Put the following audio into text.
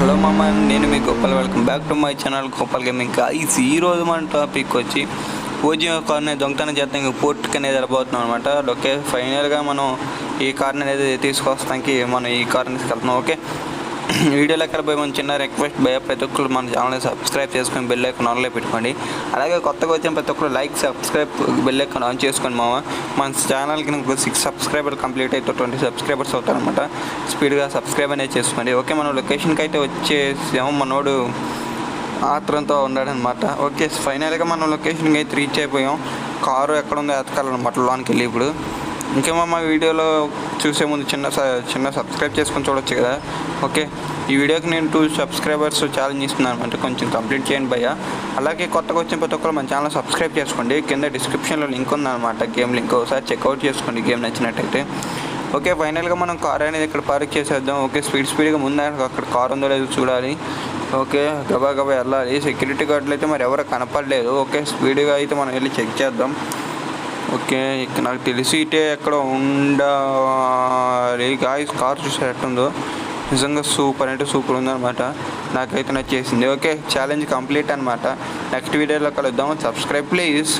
Hello మామ, నేను మీ Gopal. Welcome back to my channel Gopal gaming. Guys, ఈరోజు మన టాపిక్ వచ్చి ఓజీ కార్ని దొంగతనం చేస్తానికి పోర్ట్కి అనేది వెళ్ళబోతున్నాం అనమాట. ఓకే, ఫైనల్గా మనం ఈ కార్ని అనేది తీసుకొస్తానికి మనం ఈ కార్ని తీసుకెళ్తున్నాం. ఓకే, వీడియోలో ఎక్కడ పోయి మన చిన్న రిక్వెస్ట్ భయ, ప్రతి ఒక్కరు మన ఛానల్ని సబ్స్క్రైబ్ చేసుకొని బెల్ ఐకాన్ ఆన్లో పెట్టుకోండి. అలాగే కొత్తగా వచ్చిన ప్రతి ఒక్కరు like, subscribe, bell icon on చేసుకోండి మామ. మన ఛానల్కి నాకు 6 సబ్స్క్రైబర్ కంప్లీట్ అయితే 20 సబ్స్క్రైబర్స్ అవుతారనమాట. స్పీడ్గా సబ్స్క్రైబ్ అనేది చేసుకోండి. ఓకే, మనం లొకేషన్కి అయితే వచ్చేసాము. మనోడు ఆత్రంతో ఉన్నాడనమాట. ఓకే, ఫైనల్గా మనం లొకేషన్కి అయితే రీచ్ అయిపోయాం. కారు ఎక్కడ ఉందో ఎతకాలన్నమాట లోనికి వెళ్ళి. ఇప్పుడు ఇంకేమో మా వీడియోలో చూసే ముందు చిన్న సబ్స్క్రైబ్ చేసుకొని చూడొచ్చు కదా. ఓకే, ఈ వీడియోకి నేను 2 సబ్స్క్రైబర్స్ ఛాలెంజ్ ఇస్తున్నాను అనమాట. కొంచెం కంప్లీట్ చేయండి భయ్య. అలాగే కొత్తగా వచ్చిన ప్రతి ఒక్కరు మన ఛానల్ సబ్స్క్రైబ్ చేసుకోండి. కింద డిస్క్రిప్షన్లో లింక్ ఉందన్నమాట, గేమ్ లింక్. ఒకసారి చెక్అవుట్ చేసుకోండి గేమ్ నచ్చినట్టయితే. ఓకే, ఫైనల్గా మనం కార్ అనేది ఇక్కడ పార్క్ చేసేద్దాం. ఓకే, స్పీడ్గా ముందు అక్కడ కార్ ఉందో లేదో చూడాలి. ఓకే, గబా వెళ్ళాలి. సెక్యూరిటీ గార్డులు అయితే మరి ఎవరు కనపడలేదు. ఓకే, స్పీడ్గా అయితే మనం వెళ్ళి చెక్ చేద్దాం. ఓకే, ఇక్కడ నాకు తెలిసి ఇటే ఎక్కడ ఉండాలి. గాయ్స్, కార్ చూసే ఎట్టుందో నిజంగా సూపర్ అంటే సూపర్ ఉందన్నమాట. నాకైతే నచ్చేసింది. ఓకే, ఛాలెంజ్ కంప్లీట్ అనమాట. నెక్స్ట్ వీడియోలో కలుద్దాం. Subscribe please.